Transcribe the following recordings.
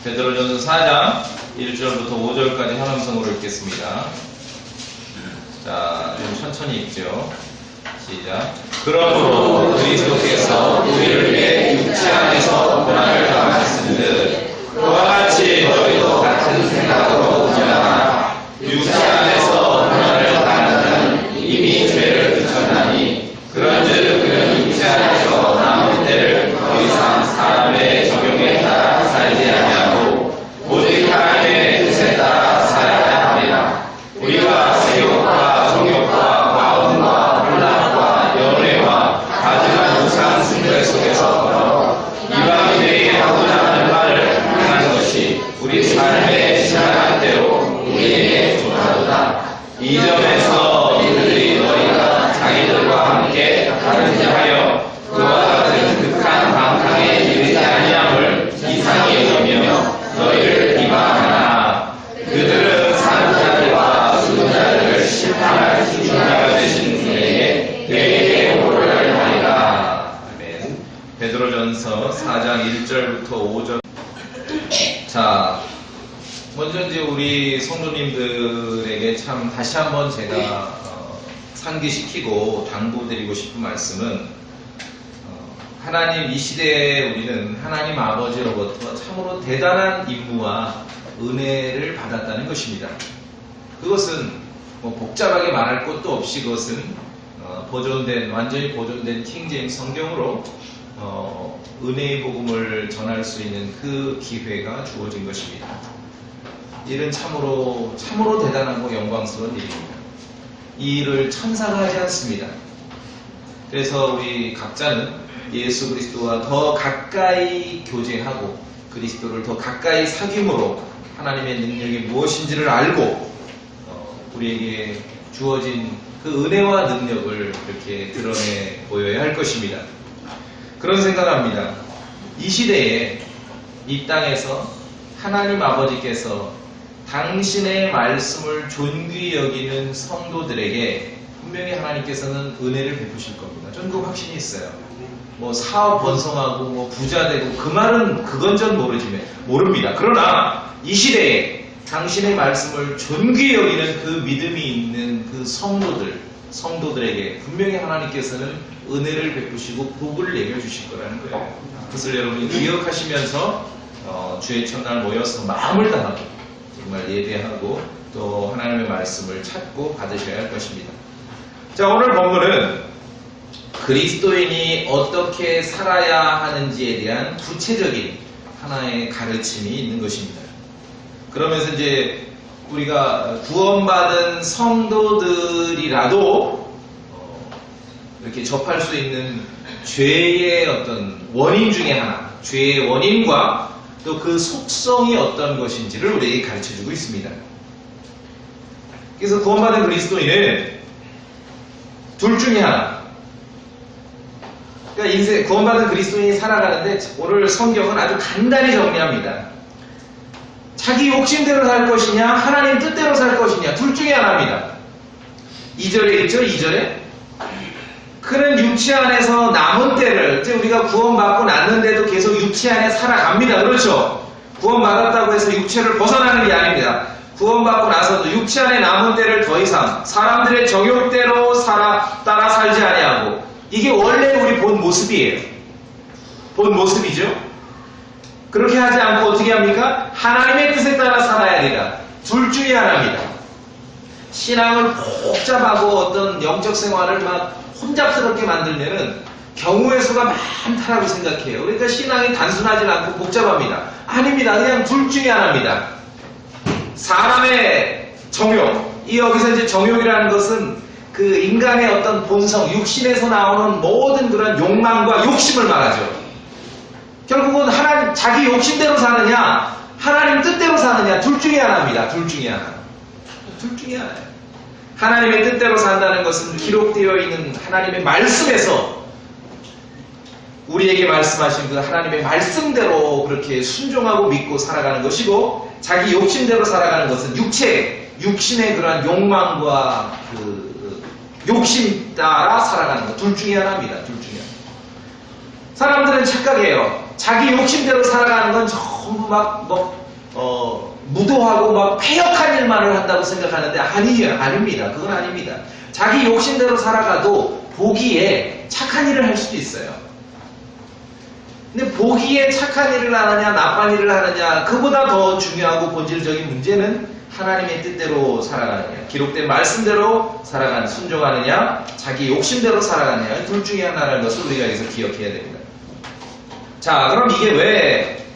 베드로전서 4장 1절부터 5절까지 한음성으로 읽겠습니다. 자, 좀 천천히 읽죠. 시작. 그러므로 그리스도께서 우리를 위해 육체 안에서 고난을 당하셨은 듯 그와 같이 너희도 같은 생각으로 운전하라. 육체 안에서 고난을 당하는 이미 죄를 그쳤나니 그런즉 그는 육체 안에서 남은 때를 더 이상 사람의 적용에 따라 살지 아니하고 오직 하나님의 뜻에 따라 살아야 합니다. 우리가 세욕과 정욕과 마음과 혼란과 연애와 가증한 우상 숭배 속에서 걸어 이방인에게 하고자 하는 말을 행하는 것이 우리 삶의 지나간 대로 우리에게 좋다도다. 이 점에서 이들이 너희가 자기들과 함께 다른지 하여 그와 같은 극한 방탕에 이르지 아니함을 이상히 여기며 너희를 비방하나 그들은 사는 자들과 죽은 자들을 심판할 중자가 되신 분에게 되게 오를 하리라. 아멘. 베드로전서 4장 1절부터 5절. 자, 먼저 이제 우리 성도님들에게 참 다시 한번 제가 상기시키고 당부드리고 싶은 말씀은 하나님 이 시대에 우리는 하나님 아버지로부터 참으로 대단한 임무와 은혜를 받았다는 것입니다. 그것은 뭐 복잡하게 말할 것도 없이 그것은 완전히 보존된 킹제임스 성경으로 은혜의 복음을 전할 수 있는 그 기회가 주어진 것입니다. 일은 참으로 대단하고 영광스러운 일입니다. 이 일을 천사가 하지 않습니다. 그래서 우리 각자는 예수 그리스도와 더 가까이 교제하고 그리스도를 더 가까이 사귐으로 하나님의 능력이 무엇인지를 알고 우리에게 주어진 그 은혜와 능력을 이렇게 드러내 보여야 할 것입니다. 그런 생각합니다. 이 시대에 이 땅에서 하나님 아버지께서 당신의 말씀을 존귀히 여기는 성도들에게 분명히 하나님께서는 은혜를 베푸실 겁니다. 저는 그 확신이 있어요. 뭐 사업 번성하고 뭐 부자 되고 그 말은 그건 전 모릅니다. 그러나 이 시대에 당신의 말씀을 존귀히 여기는 그 믿음이 있는 그 성도들에게 분명히 하나님께서는 은혜를 베푸시고 복을 내려주실 거라는 거예요. 그것을 여러분이 기억하시면서 주의 첫날 모여서 마음을 다하고 정말 예배하고 또 하나님의 말씀을 찾고 받으셔야 할 것입니다. 자, 오늘 본문은 그리스도인이 어떻게 살아야 하는지에 대한 구체적인 하나의 가르침이 있는 것입니다. 그러면서 이제 우리가 구원받은 성도들이라도 이렇게 접할 수 있는 죄의 어떤 원인 중에 하나, 죄의 원인과 또 그 속성이 어떤 것인지를 우리에게 가르쳐주고 있습니다. 그래서 구원받은 그리스도인은 둘 중에 하나, 그러니까 구원받은 그리스도인이 살아가는데 오늘 성경은 아주 간단히 정리합니다. 자기 욕심대로 살 것이냐 하나님 뜻대로 살 것이냐 둘 중에 하나입니다. 2절에 있죠. 2절에 그는 육체 안에서 남은 때를, 우리가 구원받고 났는데도 계속 육체 안에 살아갑니다. 그렇죠? 구원받았다고 해서 육체를 벗어나는 게 아닙니다. 구원받고 나서도 육체 안에 남은 때를 더 이상 사람들의 정욕대로 따라 살지 아니하고, 이게 원래 우리 본 모습이에요. 본 모습이죠. 그렇게 하지 않고 어떻게 합니까? 하나님의 뜻에 따라 살아야 되라. 둘 중에 하나입니다. 신앙을 복잡하고 어떤 영적 생활을 막 혼잡스럽게 만들면은 경우의 수가 많다라고 생각해요. 그러니까 신앙이 단순하지 않고 복잡합니다. 아닙니다. 그냥 둘 중에 하나입니다. 사람의 정욕, 여기서 이제 정욕이라는 것은 그 인간의 어떤 본성, 육신에서 나오는 모든 그런 욕망과 욕심을 말하죠. 결국은 자기 욕심대로 사느냐 하나님 뜻대로 사느냐 둘 중에 하나입니다. 둘 중에 하나. 둘 중에 하나예요. 하나님의 뜻대로 산다는 것은 기록되어 있는 하나님의 말씀에서 우리에게 말씀하신 그 하나님의 말씀대로 그렇게 순종하고 믿고 살아가는 것이고, 자기 욕심대로 살아가는 것은 육신의 그러한 욕망과 그 욕심 따라 살아가는 것. 둘 중에 하나입니다. 둘 중에 하나. 사람들은 착각해요. 자기 욕심대로 살아가는 건 전부 무도하고 막 패역한 일만을 한다고 생각하는데 아닙니다. 그건 아닙니다. 자기 욕심대로 살아가도 보기에 착한 일을 할 수도 있어요. 근데 보기에 착한 일을 하느냐 나쁜 일을 하느냐, 그보다 더 중요하고 본질적인 문제는 하나님의 뜻대로 살아가느냐, 기록된 말씀대로 살아가는 순종하느냐, 자기 욕심대로 살아가느냐, 둘 중에 하나라는 것을 우리가 여기서 기억해야 됩니다. 자, 그럼 이게 왜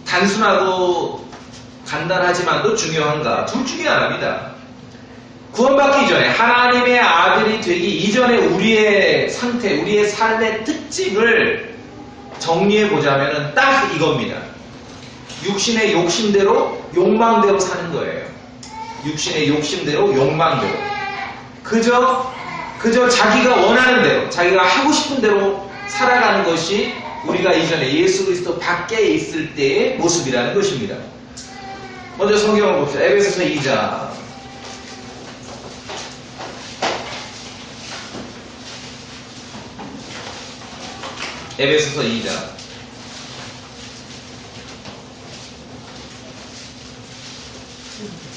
단순하고 간단하지만도 중요한가? 둘 중에 하나입니다. 구원받기 전에, 하나님의 아들이 되기 이전에 우리의 상태, 우리의 삶의 특징을 정리해보자면 딱 이겁니다. 육신의 욕심대로, 욕망대로 사는 거예요. 육신의 욕심대로, 욕망대로. 그저 자기가 원하는 대로, 자기가 하고 싶은 대로 살아가는 것이 우리가 이전에 예수 그리스도 밖에 있을 때의 모습이라는 것입니다. 먼저 성경을 봅시다. 에베소서 2장. 에베소서 2장.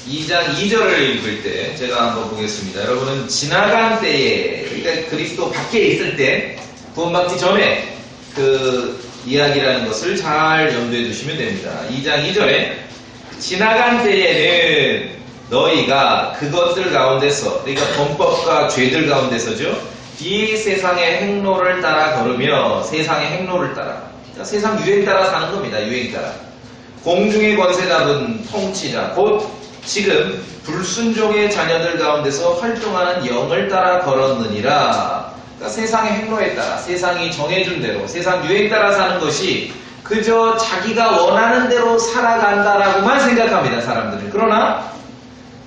2장 2절을 읽을 때 제가 한번 보겠습니다. 여러분은 지나간 때에, 그러니까 그리스도 밖에 있을 때, 구원받기 전에 그 이야기라는 것을 잘 염두에 두시면 됩니다. 2장 2절에 지나간 때에는 너희가 그것들 가운데서, 그러니까 범법과 죄들 가운데서죠, 이 세상의 행로를 따라 걸으며, 세상의 행로를 따라, 그러니까 세상 유행 따라 사는 겁니다. 유행 따라. 공중의 권세 잡은 통치자, 곧 지금 불순종의 자녀들 가운데서 활동하는 영을 따라 걸었느니라. 그러니까 세상의 행로에 따라, 세상이 정해준 대로, 세상 유행 따라 사는 것이 그저 자기가 원하는 대로 살아간다라고만 생각합니다, 사람들은. 그러나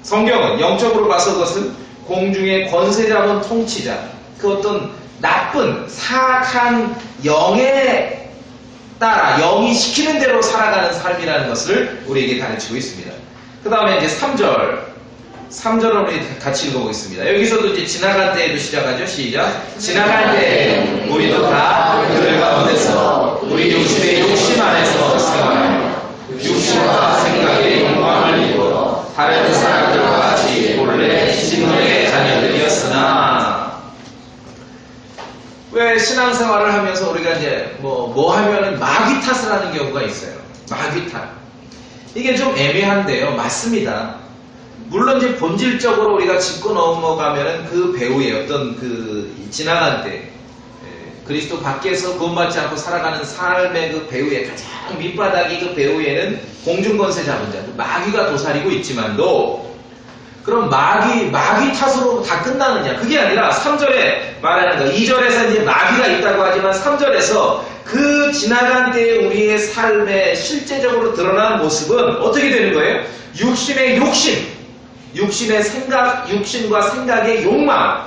성경은 영적으로 봐서 그것은 공중의 권세 잡은 통치자, 그 어떤 나쁜 사악한 영에 따라, 영이 시키는 대로 살아가는 삶이라는 것을 우리에게 가르치고 있습니다. 그 다음에 이제 3절을 우리 같이 읽어보겠습니다. 여기서도 이제 지나간 때에도 시작하죠. 시작. 지나간 때에 우리도 다 그들 가운데서 우리 육신의 욕심 안에서 생활하며 육신과 생각의 욕망을 이루어 다른 사람들과 같이 본래 진노의 자녀들이었으나, 왜 신앙생활을 하면서 우리가 이제 뭐 하면은 마귀 탓을 하는 경우가 있어요. 마귀 탓. 이게 좀 애매한데요. 맞습니다. 물론 이제 본질적으로 우리가 짚고 넘어가면은 그 배후에 어떤 그 지나간 때, 그리스도 밖에서 구원받지 않고 살아가는 삶의 그 배후에, 가장 밑바닥이 그 배후에는 공중권세 잡은 자, 마귀가 도사리고 있지만도, 그럼 마귀 탓으로 다 끝나느냐? 그게 아니라 3절에 말하는 거, 2절에서 이제 마귀가 있다고 하지만 3절에서 그 지나간 때의 우리의 삶에 실제적으로 드러난 모습은 어떻게 되는 거예요? 육신의 욕심, 육신의 생각, 욕심과 생각의 욕망,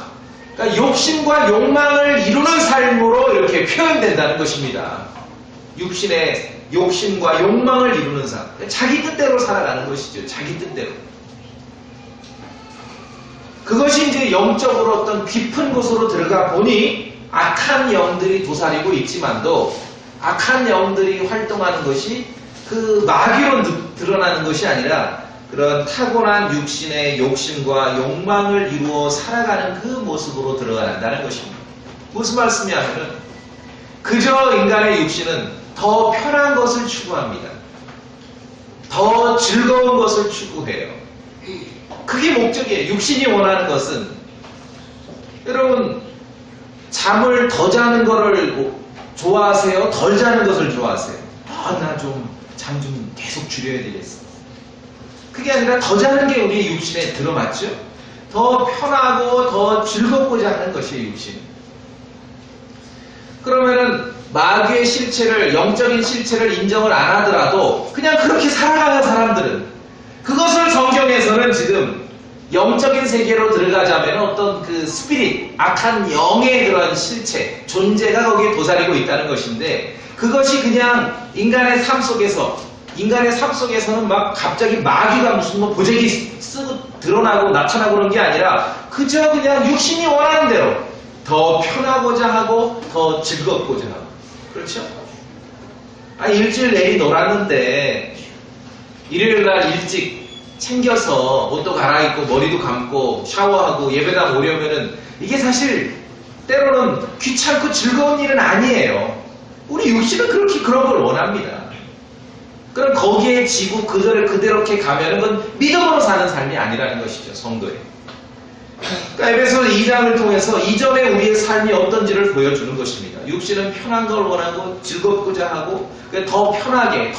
그러니까 욕심과 욕망을 이루는 삶으로 이렇게 표현된다는 것입니다. 육신의 욕심과 욕망을 이루는 삶, 자기 뜻대로 살아가는 것이죠. 자기 뜻대로. 그것이 이제 영적으로 어떤 깊은 곳으로 들어가 보니 악한 영들이 도사리고 있지만도, 악한 영들이 활동하는 것이 그 마귀로 드러나는 것이 아니라 그런 타고난 육신의 욕심과 욕망을 이루어 살아가는 그 모습으로 들어간다는 것입니다. 무슨 말씀이냐면은, 그저 인간의 육신은 더 편한 것을 추구합니다. 더 즐거운 것을 추구해요. 그게 목적이에요. 육신이 원하는 것은. 여러분, 잠을 더 자는 거를 좋아하세요? 덜 자는 것을 좋아하세요? 나 잠 좀 계속 줄여야 되겠어. 그게 아니라 더 자는 게 우리 육신에 들어맞죠? 더 편하고 더 즐겁고자 하는 것이 육신. 그러면은 마귀의 실체를, 영적인 실체를 인정을 안 하더라도 그냥 그렇게 살아가는 사람들은, 그것을 성경에서는 지금 영적인 세계로 들어가자면 어떤 그 스피릿, 악한 영의 그런 실체, 존재가 거기에 도사리고 있다는 것인데, 그것이 그냥 인간의 삶 속에서는 막 갑자기 마귀가 무슨 보자기 쓰고 드러나고 나타나고 그런 게 아니라 그저 그냥 육신이 원하는 대로 더 편하고자 하고 더 즐겁고자 하고. 그렇죠? 일주일 내리 놀았는데 일요일날 일찍 챙겨서 옷도 갈아입고 머리도 감고 샤워하고 예배당 오려면은 이게 사실 때로는 귀찮고 즐거운 일은 아니에요. 우리 육신은 그렇게 그런 걸 원합니다. 그럼 거기에 지고 그대로 이렇게 가면은 그건 믿음으로 사는 삶이 아니라는 것이죠, 성도에. 그러니까 에베소 2장을 통해서 이전에 우리의 삶이 어떤지를 보여주는 것입니다. 육신은 편한 걸 원하고 즐겁고자 하고 더 편하게,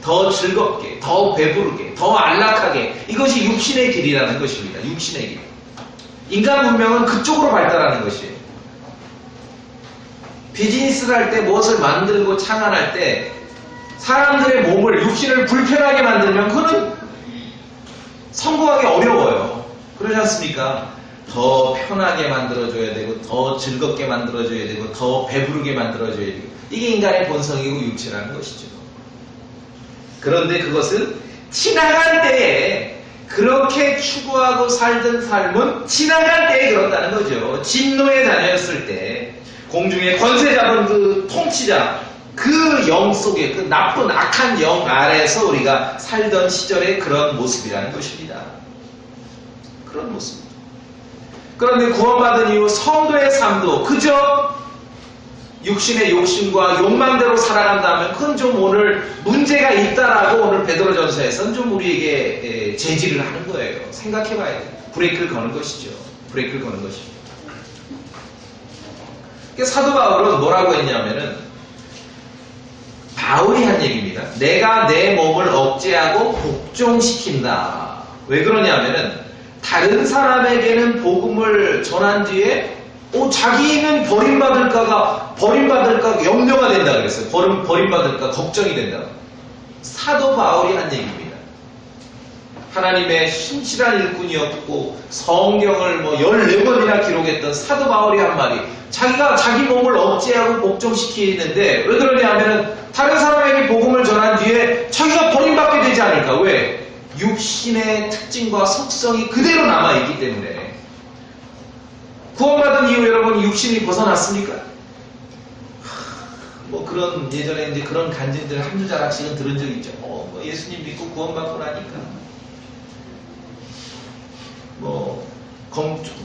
더 즐겁게, 더 배부르게, 더 안락하게, 이것이 육신의 길이라는 것입니다. 육신의 길. 인간 문명은 그쪽으로 발달하는 것이에요. 비즈니스를 할 때 무엇을 만들고 창안할 때 사람들의 몸을, 육신을 불편하게 만들면 그거는 성공하기 어려워요. 그러지 않습니까? 더 편하게 만들어줘야 되고, 더 즐겁게 만들어줘야 되고, 더 배부르게 만들어줘야 되고, 이게 인간의 본성이고 육체라는 것이죠. 그런데 그것은 지나갈 때에 그렇게 추구하고 살던 삶은 지나갈 때에 그렇다는 거죠. 진노의 자녀였을 때 공중에 권세 잡은 그 통치자, 그 영 속에, 그 나쁜 악한 영 아래에서 우리가 살던 시절의 그런 모습이라는 것입니다. 그런 모습. 그런데 구원받은 이후 성도의 삶도 그저 육신의 욕심과 욕망대로 살아간다면 그건 좀 오늘 문제가 있다라고 오늘 베드로전서에서는 좀 우리에게 제지를 하는 거예요. 생각해봐야 돼요. 브레이크를 거는 것이죠. 브레이크를 거는 것이죠. 사도 바울은 뭐라고 했냐면은 바울이 한 얘기입니다. 내가 내 몸을 억제하고 복종시킨다. 왜 그러냐면은 다른 사람에게는 복음을 전한 뒤에 자기는 버림받을까 염려가 된다 그랬어요. 버림받을까 걱정이 된다. 사도 바울이 한 얘기입니다. 하나님의 신실한 일꾼이었고 성경을 14번이나 기록했던 사도 바울이 한 말이 자기가 자기 몸을 억제하고 복종시키는데 왜 그러냐면은 다른 사람에게 복음을 전한 뒤에 자기가 버림받게 되지 않을까. 왜? 육신의 특징과 속성이 그대로 남아있기 때문에. 구원받은 이후 여러분 육신이 벗어났습니까? 그런 예전에 이제 그런 간증들 한두 자락씩은 들은 적 있죠. 예수님 믿고 구원받고 나니까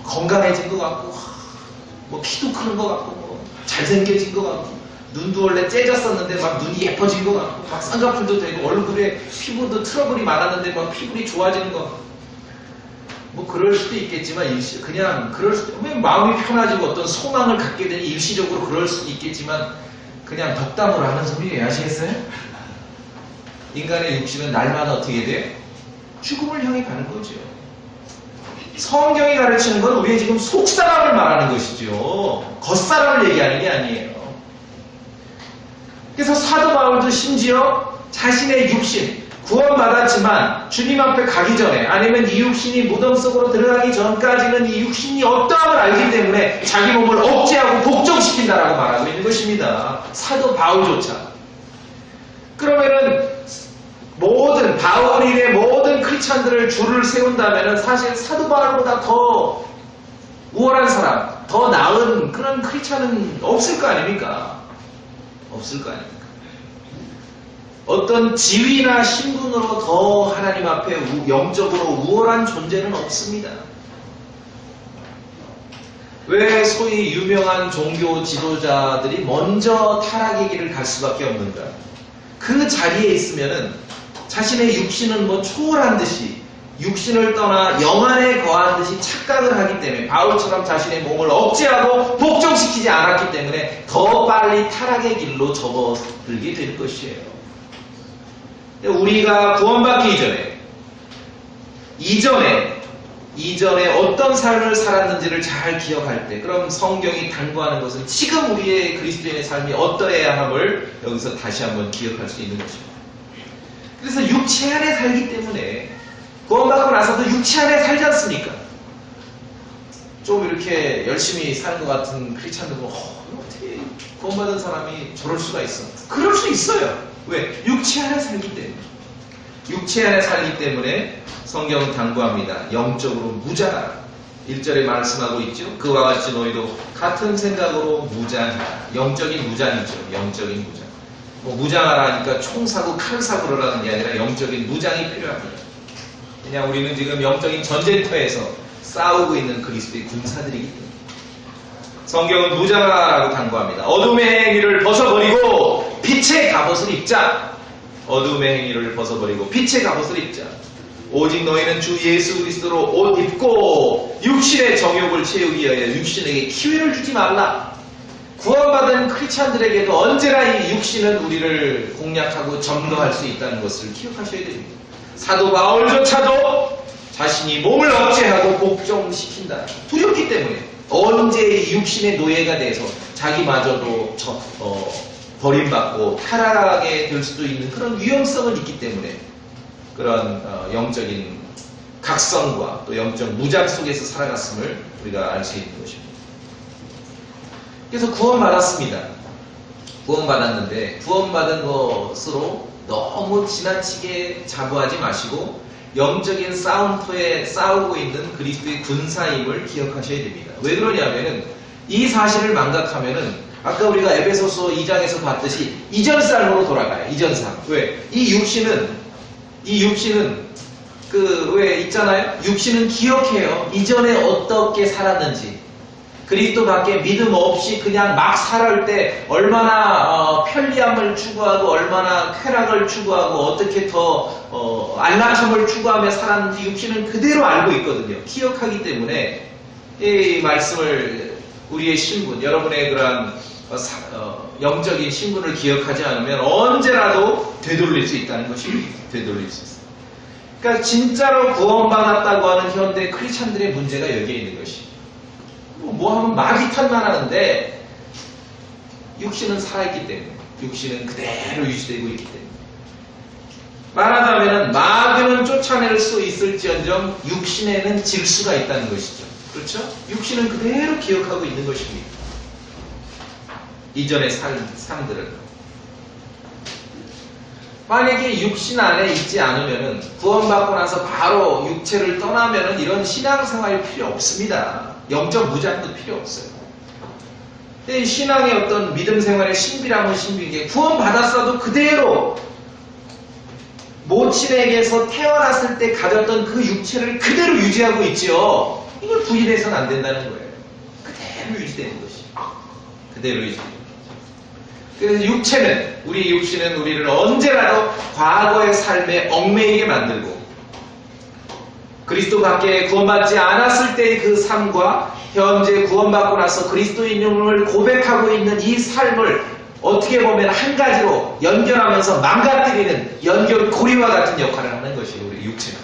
건강해진 것 같고 키도 크는 것 같고 잘생겨진 것 같고 눈도 원래 째졌었는데 막 눈이 예뻐진 것 같고 막 쌍꺼풀도 되고 얼굴에 피부도 트러블이 많았는데 막 피부이 좋아지는 것 같고 그럴 수도 있겠지만 그냥 그럴 수도 마음이 편해지고 어떤 소망을 갖게 되니 일시적으로 그럴 수도 있겠지만 그냥 덕담으로 하는 소리예요. 아시겠어요? 인간의 육신은 날마다 어떻게 돼요? 죽음을 향해 가는 거죠. 성경이 가르치는 건 우리의 지금 속사람을 말하는 것이죠. 겉사람을 얘기하는 게 아니에요. 그래서 사도 바울도 심지어 자신의 육신, 구원받았지만 주님 앞에 가기 전에 아니면 이 육신이 무덤 속으로 들어가기 전까지는 이 육신이 어떠함을 알기 때문에 자기 몸을 억제하고 복종시킨다라고 말하고 있는 것입니다. 사도 바울조차. 그러면은 바울인의 모든 크리스찬들을 줄을 세운다면은 사실 사도 바울보다 더 우월한 사람, 더 나은 그런 크리스찬은 없을 거 아닙니까? 없을 거 아닙니까? 어떤 지위나 신분으로 더 하나님 앞에 영적으로 우월한 존재는 없습니다. 왜 소위 유명한 종교 지도자들이 먼저 타락의 길을 갈 수밖에 없는가? 그 자리에 있으면은 자신의 육신은 초월한 듯이 육신을 떠나 영 안에 거한 듯이 착각을 하기 때문에 바울처럼 자신의 몸을 억제하고 복종시키지 않았기 때문에 더 빨리 타락의 길로 접어들게 되는 것이에요. 우리가 구원받기 이전에 어떤 삶을 살았는지를 잘 기억할 때 그럼 성경이 당부하는 것은 지금 우리의 그리스도인의 삶이 어떠해야 함을 여기서 다시 한번 기억할 수 있는 것입니다. 그래서 육체 안에 살기 때문에 구원받고 나서도 육체 안에 살지 않습니까? 좀 이렇게 열심히 사는 것 같은 크리스찬들 어떻게 구원받은 사람이 저럴 수가 있어? 그럴 수 있어요. 왜? 육체 안에 살기 때문에. 육체 안에 살기 때문에 성경은 당부합니다. 영적으로 무장하라. 1절에 말씀하고 있죠. 그와 같이 너희도 같은 생각으로 무장하라. 영적인 무장이죠. 영적인 무장. 무장하라 하니까 총 사고 칼 사고 그러라는 게 아니라 영적인 무장이 필요합니다. 그냥 우리는 지금 영적인 전쟁터에서 싸우고 있는 그리스도의 군사들이기 때문에 성경은 무장하라고 당부합니다. 어둠의 행위를 벗어버리고 빛의 갑옷을 입자. 어둠의 행위를 벗어버리고 빛의 갑옷을 입자. 오직 너희는 주 예수 그리스도로 옷 입고 육신의 정욕을 채우기 위하여 육신에게 기회를 주지 말라. 구원받은 크리스찬들에게도 언제나 이 육신은 우리를 공략하고 점거할 수 있다는 것을 기억하셔야 됩니다. 사도 바울조차도 자신이 몸을 억제하고 복종시킨다. 두렵기 때문에 언제 이 육신의 노예가 돼서 자기마저도 버림받고 타락하게 될 수도 있는 그런 위험성은 있기 때문에 그런 영적인 각성과 또 영적 무장 속에서 살아갔음을 우리가 알 수 있는 것입니다. 그래서 구원받았습니다. 구원받았는데 구원받은 것으로 너무 지나치게 자부하지 마시고 영적인 싸움터에 싸우고 있는 그리스도의 군사임을 기억하셔야 됩니다. 왜 그러냐면은 이 사실을 망각하면은 아까 우리가 에베소서 2장에서 봤듯이 이전 삶으로 돌아가요. 이전 삶. 왜? 이 육신은 왜 있잖아요? 육신은 기억해요. 이전에 어떻게 살았는지. 그리스도 밖에 믿음 없이 그냥 막 살아올 때 얼마나 편리함을 추구하고 얼마나 쾌락을 추구하고 어떻게 더 안락함을 추구하며 살았는지 육신은 그대로 알고 있거든요. 기억하기 때문에 이 말씀을 우리의 신분, 여러분의 그러한 영적인 신분을 기억하지 않으면 언제라도 되돌릴 수 있다는 것입니다. 되돌릴 수 있어요. 그러니까 진짜로 구원받았다고 하는 현대 크리스찬들의 문제가 여기에 있는 것이에요. 뭐 하면 마귀 탓만 하는데 육신은 살아있기 때문에 육신은 그대로 유지되고 있기 때문에 말하자면 마귀는 쫓아낼 수 있을지언정 육신에는 질 수가 있다는 것이죠. 그렇죠? 육신은 그대로 기억하고 있는 것입니다. 이전의 삶들을 만약에 육신 안에 있지 않으면은 구원받고 나서 바로 육체를 떠나면은 이런 신앙생활이 필요 없습니다. 영적 무장도 필요 없어요. 근데 신앙의 어떤 믿음 생활의 신비람은 신비인 게 구원받았어도 그대로 모친에게서 태어났을 때 가졌던 그 육체를 그대로 유지하고 있죠. 이걸 부인해서는 안 된다는 거예요. 그대로 유지되는 것이. 그대로 유지되는 것이. 그래서 우리 육신은 우리를 언제라도 과거의 삶에 얽매이게 만들고 그리스도 밖에 구원받지 않았을 때의 그 삶과 현재 구원받고 나서 그리스도인임을 고백하고 있는 이 삶을 어떻게 보면 한 가지로 연결하면서 망가뜨리는 연결고리와 같은 역할을 하는 것이 우리 육체는.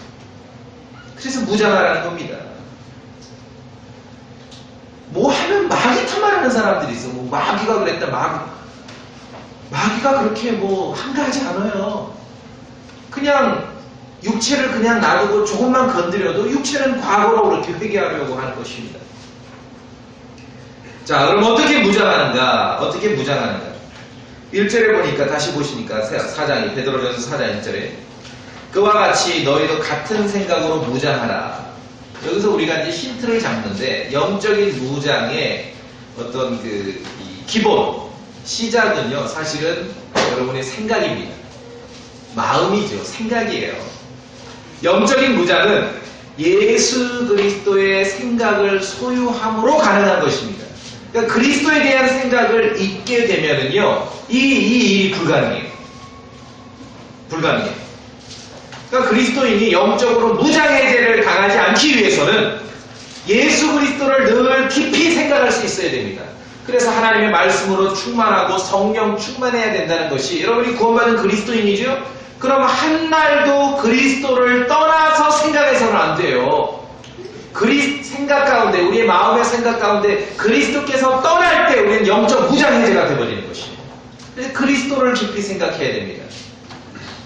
그래서 무장하라는 겁니다. 뭐 하면 마귀 탓만 하는 사람들이 있어. 뭐 마귀가 그랬다, 마귀가 그렇게 뭐 한가하지 않아요. 그냥 육체를 그냥 놔두고 조금만 건드려도 육체는 과거로 그렇게 회개하려고 하는 것입니다. 자, 그럼 어떻게 무장하는가? 1절에 보니까 다시 보시니까 4장이 베드로전서 4장 1절에 그와 같이 너희도 같은 생각으로 무장하라. 여기서 우리가 이제 힌트를 잡는데 영적인 무장의 어떤 이 기본 시작은요 사실은 여러분의 생각입니다. 마음이죠. 생각이에요. 영적인 무장은 예수 그리스도의 생각을 소유함으로 가능한 것입니다. 그러니까 그리스도에 대한 생각을 잊게 되면은요 이 일이 불가능해요. 그러니까 그리스도인이 영적으로 무장해제를 당하지 않기 위해서는 예수 그리스도를 늘 깊이 생각할 수 있어야 됩니다. 그래서 하나님의 말씀으로 충만하고 성령 충만해야 된다는 것이 여러분이 구원받은 그리스도인이죠? 그럼 한날도 그리스도를 떠나서 생각해서는 안 돼요. 생각 가운데 우리의 마음의 생각 가운데 그리스도께서 떠날 때 우리는 영적 무장해제가 되어버리는 것이에요. 그래서 그리스도를 깊이 생각해야 됩니다.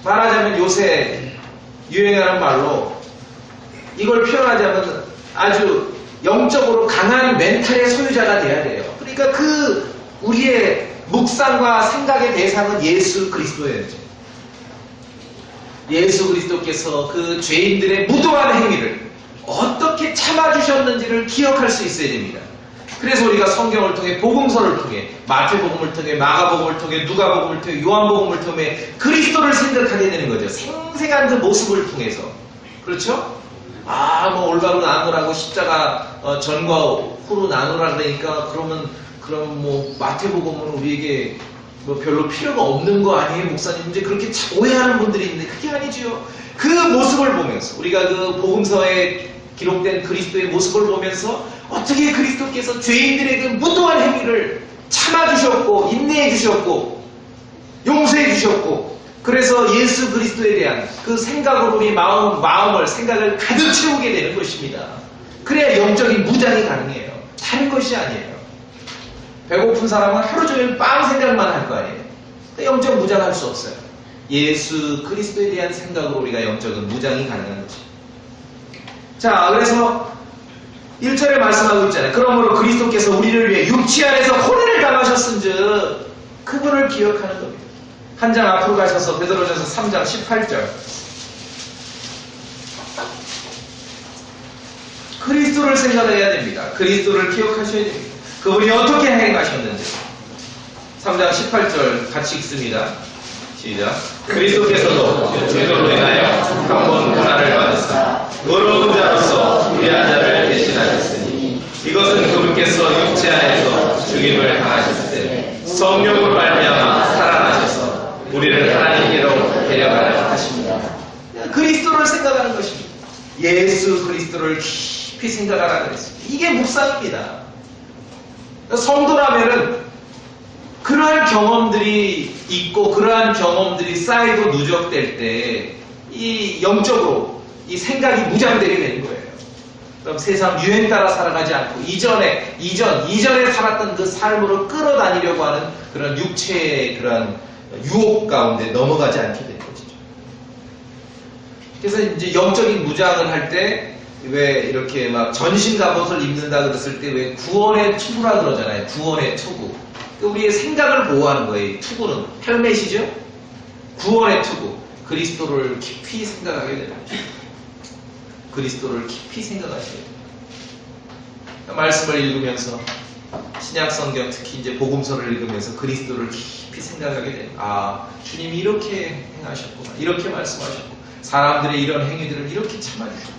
말하자면 요새 유행하는 말로 이걸 표현하자면 아주 영적으로 강한 멘탈의 소유자가 돼야 돼요. 그러니까 우리의 묵상과 생각의 대상은 예수 그리스도예요. 예수 그리스도께서 그 죄인들의 무도한 행위를 어떻게 참아주셨는지를 기억할 수 있어야 됩니다. 그래서 우리가 성경을 통해 복음서를 통해 마태복음을 통해 마가복음을 통해 누가복음을 통해 요한복음을 통해 그리스도를 생각하게 되는 거죠. 생생한 그 모습을 통해서. 그렇죠? 뭐 올바로 나누라고 십자가 전과 후로 나누라 그러니까 그럼 뭐 마태복음은 우리에게 뭐 별로 필요가 없는 거 아니에요, 목사님? 이제 그렇게 오해하는 분들이 있는데 그게 아니지요. 그 모습을 보면서 우리가 그 복음서에 기록된 그리스도의 모습을 보면서 어떻게 그리스도께서 죄인들의 그 무도한 행위를 참아주셨고 인내해주셨고 용서해주셨고 그래서 예수 그리스도에 대한 그 생각으로 우리 생각을 가득 채우게 되는 것입니다. 그래야 영적인 무장이 가능해요. 다른 것이 아니에요. 배고픈 사람은 하루 종일 빵 생각만 할 거 아니에요. 영적 무장할 수 없어요. 예수 그리스도에 대한 생각으로 우리가 영적인 무장이 가능한 거죠. 자, 그래서 1절에 말씀하고 있잖아요. 그러므로 그리스도께서 우리를 위해 육체 안에서 혼인을 당하셨은즉 그분을 기억하는 겁니다. 한 장 앞으로 가셔서 베드로전서 3장 18절. 그리스도를 생각해야 됩니다. 그리스도를 기억하셔야 됩니다. 그분이 어떻게 행하셨는지. 3장 18절 같이 읽습니다. 시작. 그리스도께서도 죄로 인하여 한 번 고난을 받으사 의로운 자로서 우리한 자를 대신하셨으니 이것은 그분께서 육체 안에서 죽임을 당하셨을 때 성령으로 말미암아 살아나셔서 우리를 하나님께로 데려가려 하십니다. 그리스도를 생각하는 것입니다. 예수 그리스도를 깊이 생각하라 그랬습니다. 이게 묵상입니다. 성도라면은 그러한 경험들이 있고 그러한 경험들이 쌓이고 누적될 때 이 영적으로 이 생각이 무장되게 되는 거예요. 그럼 세상 유행 따라 살아가지 않고 이전에 살았던 그 삶으로 끌어다니려고 하는 그런 육체의 그런 유혹 가운데 넘어가지 않게 되는 것이죠. 그래서 이제 영적인 무장을 할 때 왜 이렇게 막 전신 갑옷을 입는다 그랬을 때 왜 구원의 투구라 그러잖아요. 구원의 투구. 우리의 생각을 보호하는 거예요. 투구는 헬멧이죠. 구원의 투구. 그리스도를 깊이 생각하게 되는 거죠. 그리스도를 깊이 생각하셔야 돼요. 말씀을 읽으면서 신약 성경 특히 이제 복음서를 읽으면서 그리스도를 깊이 생각하게 돼요. 주님이 이렇게 행하셨구나. 이렇게 말씀하셨고 사람들의 이런 행위들을 이렇게 참아주셨고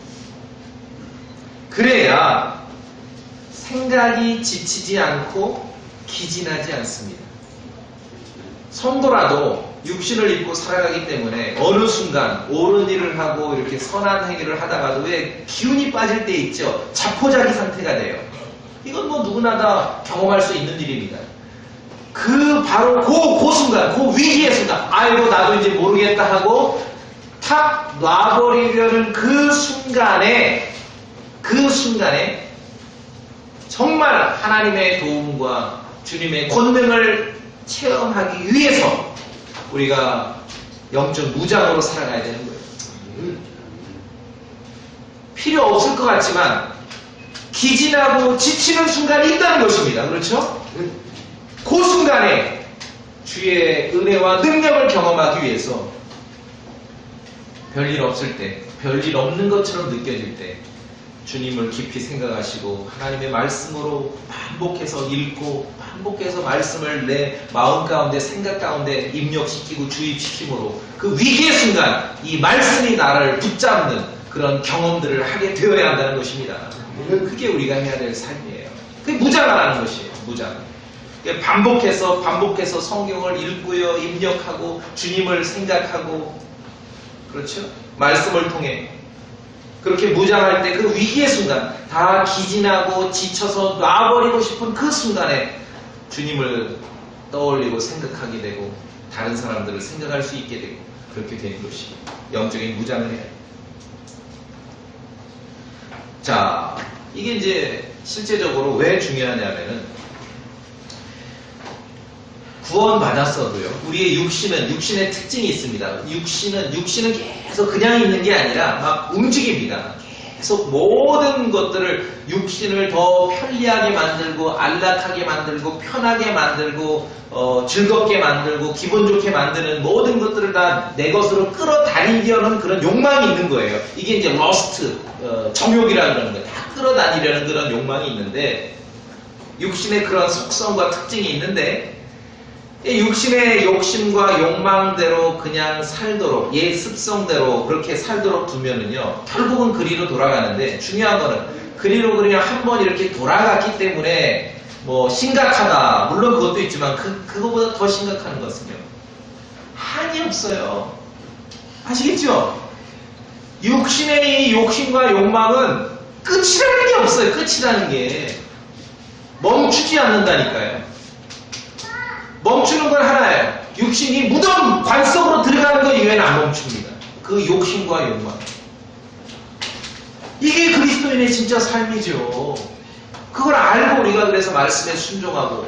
그래야 생각이 지치지 않고 기진하지 않습니다. 성도라도 육신을 입고 살아가기 때문에 어느 순간 옳은 일을 하고 이렇게 선한 행위를 하다가도 왜 기운이 빠질 때 있죠. 자포자기 상태가 돼요. 이건 뭐 누구나 다 경험할 수 있는 일입니다. 바로 그 순간, 그 위기의 순간, 아이고 나도 이제 모르겠다 하고 탁 놔버리려는 그 순간에 정말 하나님의 도움과 주님의 권능을 체험하기 위해서 우리가 영적 무장으로 살아가야 되는 거예요. 필요 없을 것 같지만 기진하고 지치는 순간이 있다는 것입니다. 그렇죠? 그 순간에 주의 은혜와 능력을 경험하기 위해서 별일 없을 때, 별일 없는 것처럼 느껴질 때 주님을 깊이 생각하시고 하나님의 말씀으로 반복해서 읽고 반복해서 말씀을 내 마음 가운데 생각 가운데 입력시키고 주입시킴으로 그 위기의 순간 이 말씀이 나를 붙잡는 그런 경험들을 하게 되어야 한다는 것입니다. 그게 우리가 해야 될 삶이에요. 그게 무장하라는 것이에요. 무장. 반복해서 성경을 읽고요, 입력하고 주님을 생각하고 그렇죠? 말씀을 통해 그렇게 무장할 때 그 위기의 순간 다 기진하고 지쳐서 놔버리고 싶은 그 순간에 주님을 떠올리고 생각하게 되고 다른 사람들을 생각할 수 있게 되고 그렇게 되는 것이 영적인 무장을 해요. 자, 이게 이제 실제적으로 왜 중요하냐면은 구원받았어도요. 우리의 육신의 특징이 있습니다. 육신은 계속 그냥 있는 게 아니라 막 움직입니다. 계속 모든 것들을 육신을 더 편리하게 만들고 안락하게 만들고 편하게 만들고 즐겁게 만들고 기분 좋게 만드는 모든 것들을 다 내 것으로 끌어다니려는 그런 욕망이 있는 거예요. 이게 이제 러스트, 정욕이라는 거예요. 다 끌어다니려는 그런 욕망이 있는데 육신의 그런 속성과 특징이 있는데 이 육신의 욕심과 욕망대로 그냥 살도록 옛 습성대로 그렇게 살도록 두면은요 결국은 그리로 돌아가는데 중요한 거는 그리로 그냥 한번 이렇게 돌아갔기 때문에 뭐 심각하다 물론 그것도 있지만 그거보다 더 심각한 것은요 한이 없어요. 아시겠죠? 육신의 이 욕심과 욕망은 끝이라는 게 없어요. 끝이라는 게 멈추지 않는다니까요. 멈추는 건 하나예요. 육신이 무덤 관 속으로 들어가는 것 이외에는 안 멈춥니다. 그 욕심과 욕망. 이게 그리스도인의 진짜 삶이죠. 그걸 알고 우리가 그래서 말씀에 순종하고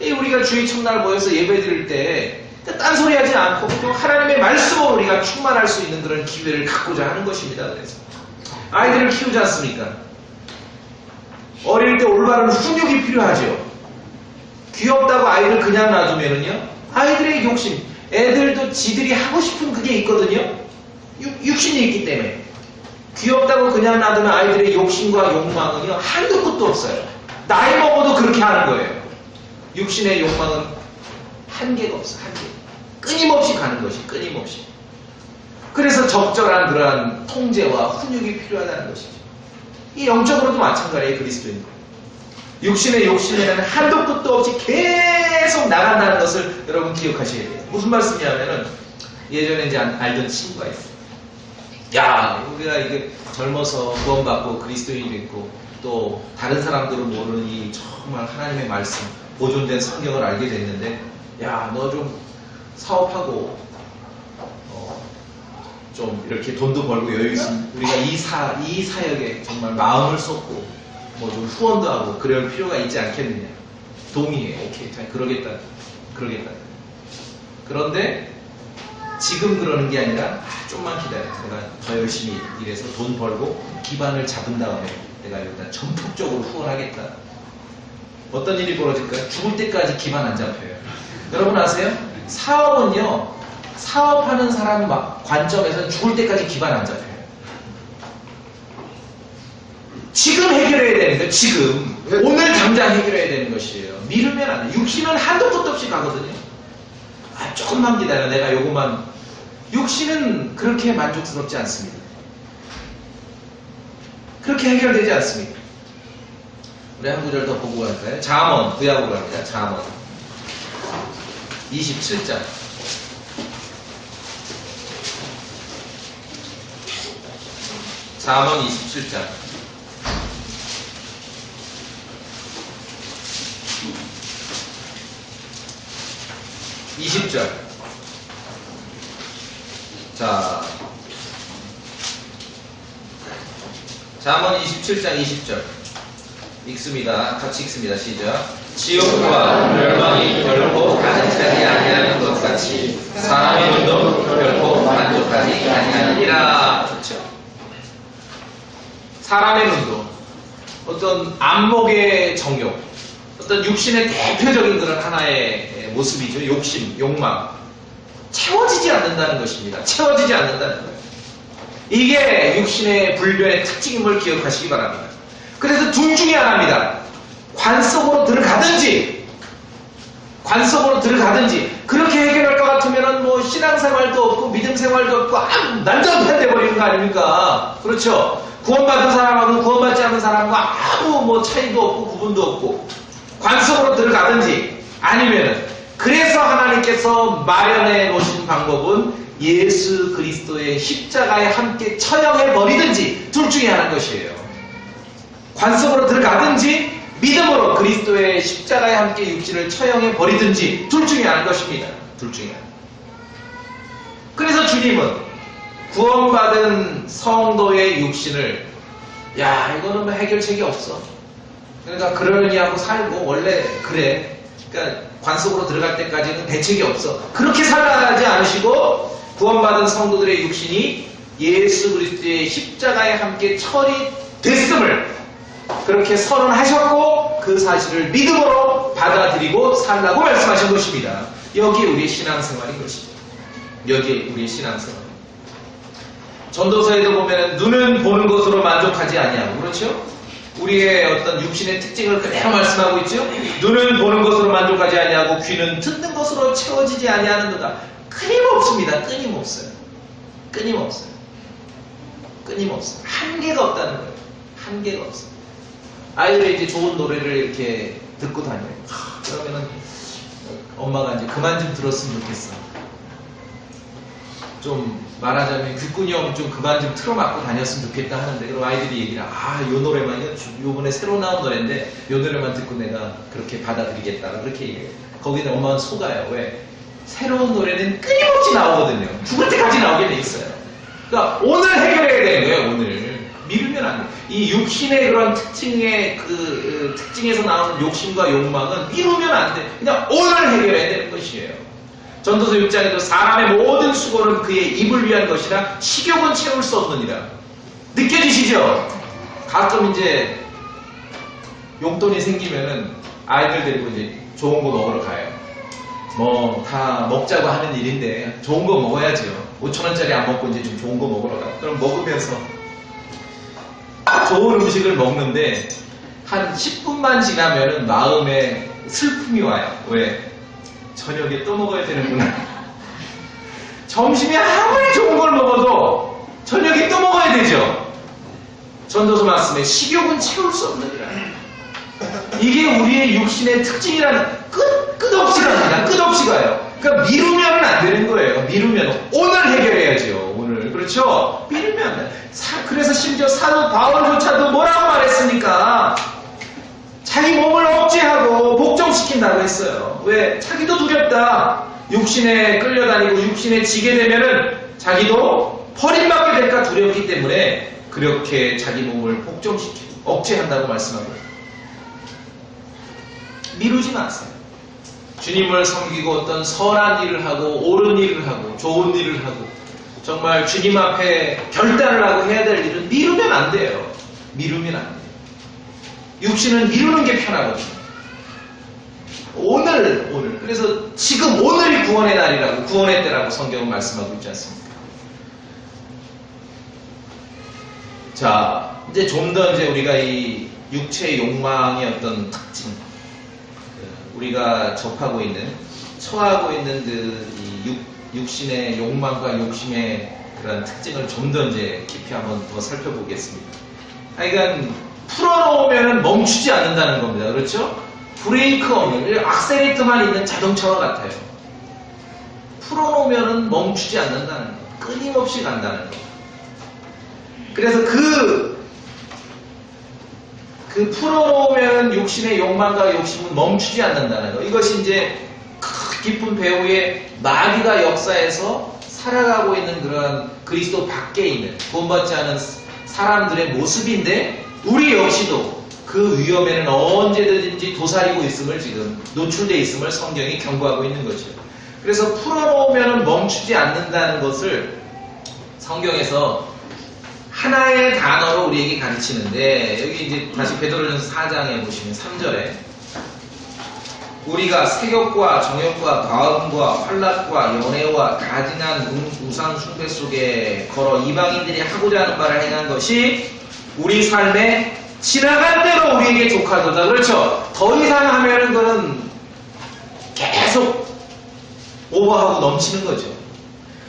우리가 주의 첫날 모여서 예배 드릴 때 딴소리 하지 않고 또 하나님의 말씀으로 우리가 충만할 수 있는 그런 기회를 갖고자 하는 것입니다. 그래서 아이들을 키우지 않습니까? 어릴 때 올바른 훈육이 필요하죠. 귀엽다고 아이를 그냥 놔두면은요 아이들의 욕심, 애들도 지들이 하고 싶은 그게 있거든요. 육신이 있기 때문에 귀엽다고 그냥 놔두면 아이들의 욕심과 욕망은요 한도 끝도 없어요. 나이 먹어도 그렇게 하는 거예요. 육신의 욕망은 한계가 없어. 한계. 끊임없이 가는 것이 끊임없이. 그래서 적절한 그러한 통제와 훈육이 필요하다는 것이죠. 이 영적으로도 마찬가지예요. 그리스도인. 육신의 욕심에는 한도 끝도 없이 계속 나간다는 것을 여러분 기억하셔야 돼요. 무슨 말씀이냐면은 예전에 이제 알던 친구가 있어요. 야, 우리가 이게 젊어서 구원받고 그리스도인이 됐고 또 다른 사람들은 모르는 이 정말 하나님의 말씀, 보존된 성경을 알게 됐는데 야, 너 좀 사업하고 좀 이렇게 돈도 벌고 여유 있으면 우리가 이 사역에 정말 마음을 쏟고 뭐 좀 후원도 하고 그럴 필요가 있지 않겠느냐. 동의해. 오케이. 잘 그러겠다. 그런데 지금 그러는 게 아니라 좀만 기다려. 내가 더 열심히 일해서 돈 벌고 기반을 잡은 다음에 내가 일단 전폭적으로 후원하겠다. 어떤 일이 벌어질까요? 죽을 때까지 기반 안 잡혀요. 여러분 아세요? 사업은요. 사업하는 사람 관점에서는 죽을 때까지 기반 안 잡혀요. 지금 해결해야 되는 거예요. 지금. 오늘 당장 해결해야 되는 것이에요. 미루면 안 돼요. 육신은 한도 끝도 없이 가거든요. 아, 조금만 기다려. 내가 요것만. 육신은 그렇게 만족스럽지 않습니다. 그렇게 해결되지 않습니다. 우리 한 구절 더 보고 갈까요? 잠언, 구약으로 갑니다. 잠언 27장. 잠언 27장. 자, 잠언 27장 20절 읽습니다. 같이 읽습니다. 시작. 지옥과 멸망이 결코 가득하지 아니하는 것 같이 사람의 눈도 결코 만족하지 아니하느니라. 그렇죠? 사람의 눈도 어떤 안목의 정욕, 어떤 육신의 대표적인 그런 하나의 모습이죠. 욕심, 욕망. 채워지지 않는다는 것입니다. 채워지지 않는다는 거예요. 이게 육신의 불변의 특징임을 기억하시기 바랍니다. 그래서 둘 중에 하나입니다. 관 속으로 들어가든지 그렇게 해결할 것 같으면 뭐 신앙생활도 없고 믿음생활도 없고 난장판 돼버리는 거 아닙니까? 그렇죠? 구원받은 사람하고 구원받지 않은 사람과 아무 뭐 차이도 없고 구분도 없고 관 속으로 들어가든지 아니면은 그래서 하나님께서 마련해 놓으신 방법은 예수 그리스도의 십자가에 함께 처형해 버리든지 둘 중에 하나인 것이에요. 관 속으로 들어가든지 믿음으로 그리스도의 십자가에 함께 육신을 처형해 버리든지 둘 중에 하나인 것입니다. 둘 중에 하나. 그래서 주님은 구원받은 성도의 육신을 야 이거는 뭐 해결책이 없어. 그러니까 그러려니 하고 살고 원래 그래. 그러니까 관 속으로 들어갈 때까지는 대책이 없어. 그렇게 살아가지 않으시고 구원받은 성도들의 육신이 예수 그리스도의 십자가에 함께 처리됐음을 그렇게 선언하셨고 그 사실을 믿음으로 받아들이고 살라고 말씀하신 것입니다. 여기에 우리의 신앙생활인 것이죠. 여기에 우리의 신앙생활. 전도서에도 보면 눈은 보는 것으로 만족하지 아니하고 그렇죠? 우리의 어떤 육신의 특징을 그대로 말씀하고 있죠. 눈은 보는 것으로 만족하지 아니하고 귀는 듣는 것으로 채워지지 아니하는도다. 끊임없습니다. 끊임없어요. 끊임없어요. 끊임없어요. 한계가 없다는 거예요. 한계가 없어요. 아이들이 이제 좋은 노래를 이렇게 듣고 다녀요. 그러면은 엄마가 이제 그만 좀 들었으면 좋겠어. 좀 말하자면 귓구녕 좀 그만 좀 틀어막고 다녔으면 좋겠다 하는데, 그럼 아이들이 얘기를 요 노래만요, 요번에 새로 나온 노래인데 요 노래만 듣고 내가 그렇게 받아들이겠다 그렇게 얘기해요. 거기는 엄마는 속아요. 왜? 새로운 노래는 끊임없이 나오거든요. 죽을 때까지 나오게 돼 있어요. 그러니까 오늘 해결해야 되는 거예요. 오늘 미루면 안 돼요. 이 육신의 그런 특징의 그 특징에서 나오는 욕심과 욕망은 미루면 안 돼. 그냥 오늘 해결해야 되는 것이에요. 전도서 6장에도 사람의 모든 수고는 그의 입을 위한 것이라 식욕은 채울 수 없느니라. 느껴지시죠? 가끔 이제 용돈이 생기면은 아이들 데리고 이제 좋은 거 먹으러 가요. 뭐 다 먹자고 하는 일인데 좋은 거 먹어야죠. 5,000원짜리 안 먹고 이제 좀 좋은 거 먹으러 가요. 그럼 먹으면서 좋은 음식을 먹는데 한 10분만 지나면은 마음에 슬픔이 와요. 왜? 저녁에 또 먹어야 되는구나. 점심에 아무리 좋은 걸 먹어도 저녁에 또 먹어야 되죠. 전도서 말씀에 식욕은 채울 수 없느니라. 이게 우리의 육신의 특징이라는, 끝없이 갑니다. 끝없이 가요. 그러니까 미루면 안 되는 거예요. 미루면 오늘 해결해야죠. 오늘. 그렇죠? 미루면 안 돼. 그래서 심지어 사도 바울조차도 뭐라고 말했습니까? 자기 몸을 억제하고 복종시킨다고 했어요. 왜? 자기도 두렵다. 육신에 끌려다니고 육신에 지게 되면은 자기도 버림받게 될까 두렵기 때문에 그렇게 자기 몸을 복종시키고 억제한다고 말씀하고, 미루지 마세요. 주님을 섬기고 어떤 선한 일을 하고 옳은 일을 하고 좋은 일을 하고 정말 주님 앞에 결단을 하고 해야 될 일은 미루면 안 돼요. 미루면 안 돼요. 육신은 미루는 게 편하거든요. 오늘. 그래서 지금 오늘이 구원의 날이라고, 구원의 때라고 성경은 말씀하고 있지 않습니까? 자, 이제 좀 더 이제 우리가 이 육체의 욕망의 어떤 특징, 우리가 접하고 있는, 처하고 있는 이 육신의 욕망과 욕심의 그런 특징을 좀 더 이제 깊이 한번 더 살펴보겠습니다. 하여간 풀어놓으면 멈추지 않는다는 겁니다. 그렇죠? 브레이크 없는, 악셀레이터만 있는 자동차와 같아요. 풀어놓으면 멈추지 않는다는 거. 끊임없이 간다는 거. 그래서 그 풀어놓으면 육신의 욕망과 욕심은 멈추지 않는다는 거. 이것이 이제 깊은 배후의 마귀가 역사에서 살아가고 있는 그런 그리스도 밖에 있는 구원받지 않은 사람들의 모습인데, 우리 역시도 그 위험에는 언제든지 도사리고 있음을, 지금 노출되어 있음을 성경이 경고하고 있는 거죠. 그래서 풀어놓으면 멈추지 않는다는 것을 성경에서 하나의 단어로 우리에게 가르치는데, 여기 이제 다시 베드로전서 4장에 보시면 3절에 우리가 세욕과 정욕과 과음과 환락과 연애와 가증한 우상 숭배 속에 걸어 이방인들이 하고자 하는 바를 행한 것이 우리 삶에 지나간 대로 우리에게 족하도다. 그렇죠? 더 이상 하면은 그는 계속 오버하고 넘치는 거죠.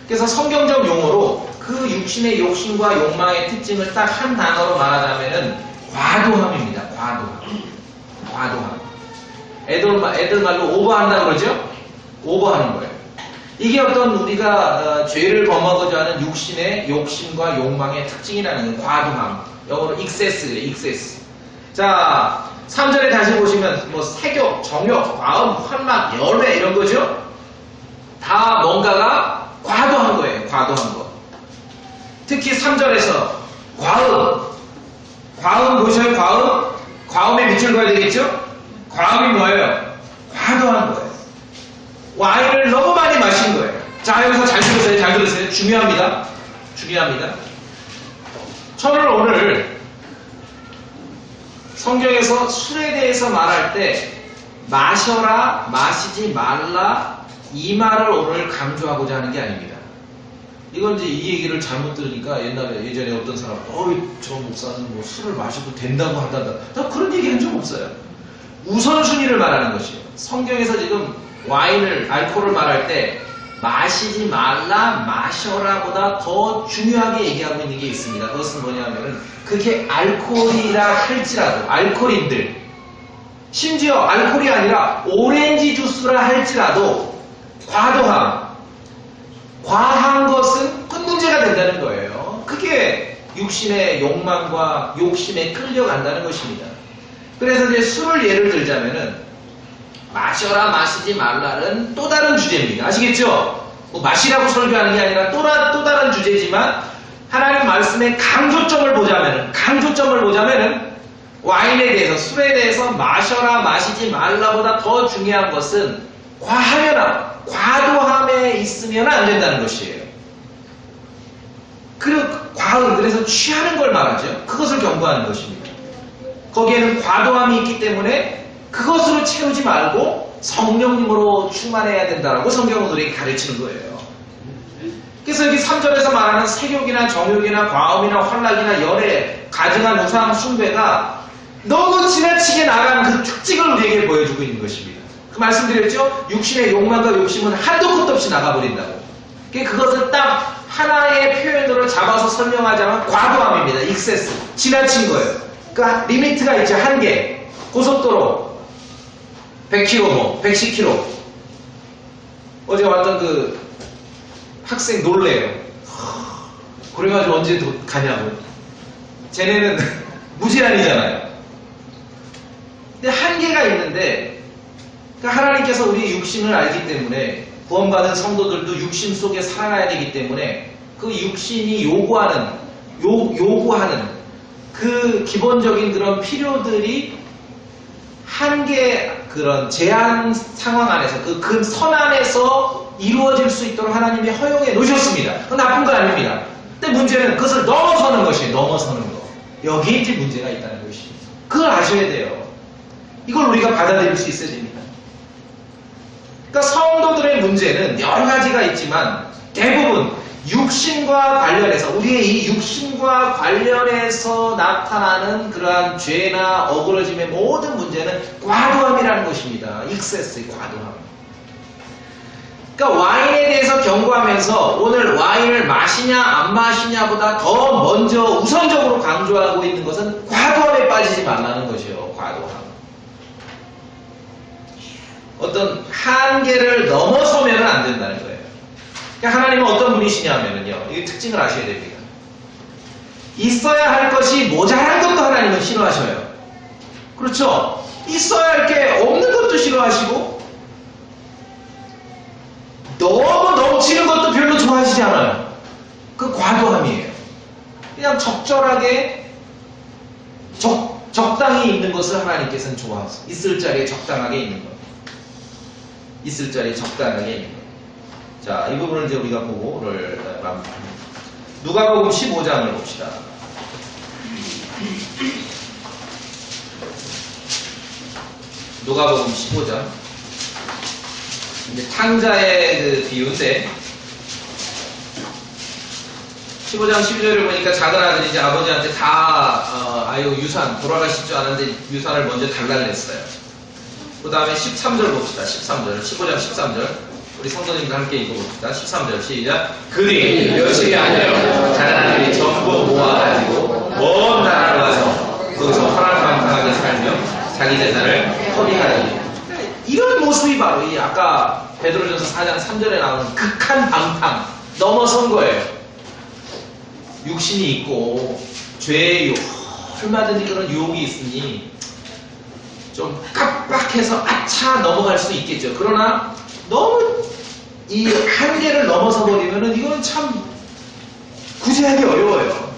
그래서 성경적 용어로 그 육신의 욕심과 욕망의 특징을 딱 한 단어로 말하자면은 과도함입니다. 과도함. 애들 말로 오버한다 그러죠? 오버하는 거예요. 이게 어떤 우리가 죄를 범하고자 하는 육신의 욕심과 욕망의 특징이라는 거, 과도함. 영어로 excess래요, excess. 자, 3절에 다시 보시면 뭐 세욕, 정욕, 과음, 환락, 연애 이런 거죠? 다 뭔가가 과도한 거예요. 과도한 거. 특히 3절에서 과음 보셔요. 과음에 밑을 봐야 되겠죠? 과음이 뭐예요? 과도한 거예요. 와인을 너무 많이 마신 거예요. 자, 여기서 잘 들으세요. 중요합니다. 저는 오늘 성경에서 술에 대해서 말할 때 마셔라, 마시지 말라 이 말을 오늘 강조하고자 하는 게 아닙니다. 이건 이제 이 얘기를 잘못 들으니까 예전에 어떤 사람, 저 목사는 뭐 술을 마셔도 된다고 한단다. 나 그런 얘기 한 적 없어요. 우선순위를 말하는 것이에요. 성경에서 지금 알코올을 말할 때 마시지 말라, 마셔라보다 더 중요하게 얘기하고 있는 게 있습니다. 그것은 뭐냐면은 그게 알코올이라 할지라도, 알코올인들, 심지어 알코올이 아니라 오렌지 주스라 할지라도 과한 것은 큰 문제가 된다는 거예요. 그게 육신의 욕망과 욕심에 끌려간다는 것입니다. 그래서 이제 술을 예를 들자면은 마셔라 마시지 말라는 또 다른 주제입니다. 아시겠죠? 뭐 마시라고 설교하는 게 아니라 또 다른 주제지만 하나님 말씀의 강조점을 보자면은 와인에 대해서, 술에 대해서 마셔라 마시지 말라보다 더 중요한 것은 과도함에 있으면 안 된다는 것이에요. 그래서 취하는 걸 말하죠. 그것을 경고하는 것입니다. 거기에는 과도함이 있기 때문에 그것으로 채우지 말고 성령님으로 충만해야 된다라고 성경은 우리에게 가르치는 거예요. 그래서 여기 3절에서 말하는 색욕이나 정욕이나 과음이나 환락이나 연애, 가증한 우상 숭배가 너무 지나치게 나간 그 특징을 우리에게 보여주고 있는 것입니다. 그 말씀드렸죠? 육신의 욕망과 욕심은 한도 끝도 없이 나가버린다고. 그것을 딱 하나의 표현으로 잡아서 설명하자면 과도함입니다. 익세스. 지나친 거예요. 그러니까 리미트가 있죠. 한계. 고속도로 100km, 110km. 어제 왔던 그 학생 놀래요. 그래가지고 언제 가냐고. 쟤네는 무제한이잖아요. 근데 한계가 있는데, 그러니까 하나님께서 우리 육신을 알기 때문에 구원받은 성도들도 육신 속에 살아가야 되기 때문에 그 육신이 요구하는 그 기본적인 그런 필요들이 한계, 그런 제한 상황 안에서 그 선 안에서 이루어질 수 있도록 하나님이 허용해 놓으셨습니다. 그건 나쁜 거 아닙니다. 근데 문제는 그것을 넘어서는 것이에요. 넘어서는 거. 여기에 이제 문제가 있다는 것입니다. 그걸 아셔야 돼요. 이걸 우리가 받아들일 수 있어야 됩니다. 그러니까 성도들의 문제는 여러 가지가 있지만 대부분 육신과 관련해서, 우리의 이 육신과 관련해서 나타나는 그러한 죄나 어그러짐의 모든 문제는 과도함이라는 것입니다. 익세스의 과도함. 그러니까 와인에 대해서 경고하면서 오늘 와인을 마시냐 안 마시냐보다 더 먼저 우선적으로 강조하고 있는 것은 과도함에 빠지지 말라는 것이요. 과도함. 어떤 한계를 넘어서면 안 된다는 거예요. 그러니까 하나님은 어떤 분이시냐면요, 이 특징을 아셔야 됩니다. 있어야 할 것이 모자란 것도 하나님은 싫어하셔요. 그렇죠? 있어야 할 게 없는 것도 싫어하시고 너무 넘치는 것도 별로 좋아하시지 않아요. 그 과도함이에요. 그냥 적절하게 적당히 있는 것을 하나님께서는 좋아하세요. 있을 자리에 적당하게 있는 것. 있을 자리에 적당하게 있는 것. 자, 이 부분을 이제 우리가 보고 오늘 마무리합니다. 누가복음 15장을 봅시다. 누가복음 15장. 이제 탕자의 그 비유인데 15장 12절을 보니까 작은 아들이 이제 아버지한테 아유 유산 돌아가실 줄 아는데 유산을 먼저 달라고 했어요. 그 다음에 13절 봅시다. 13절 15장 13절 우리 성도님과 함께 읽어봅시다. 13절 시작. 그리 며칠이 아니라 작은 아들이 전부 모아가지고 먼 나라로 가서 거기서 허락방탕하게 살며 자기 재산을 허비하니. 이런 모습이 바로 이 아까 베드로전서 4장 3절에 나오는 극한 방탕 넘어선 거예요. 육신이 있고 죄의 유혹, 얼마든지 그런 유혹이 있으니 좀 깜빡해서 아차 넘어갈 수 있겠죠. 그러나 너무 이 한계를 넘어서 버리면은 이건 참 구제하기 어려워요.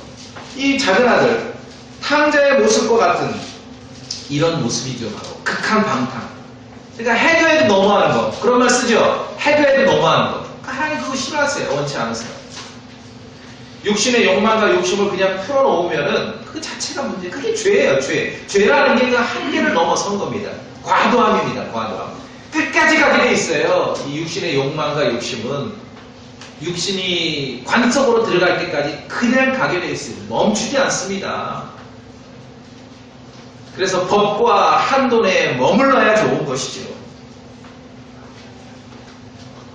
이 작은 아들 탕자의 모습과 같은 이런 모습이죠. 바로 극한 방탕. 그러니까 해도 너무하는 거. 그런 말 쓰죠. 해도 너무하는 거. 하나님 그거 싫어하세요. 원치 않으세요. 육신의 욕망과 욕심을 그냥 풀어놓으면은 그 자체가 문제. 그게 죄예요. 죄라는 게 그 한계를 넘어선 겁니다. 과도함입니다. 과도함. 끝까지 가게 돼 있어요. 이 육신의 욕망과 욕심은 육신이 관 속으로 들어갈 때까지 그냥 가게 돼 있어요. 멈추지 않습니다. 그래서 법과 한도 내에 머물러야 좋은 것이죠.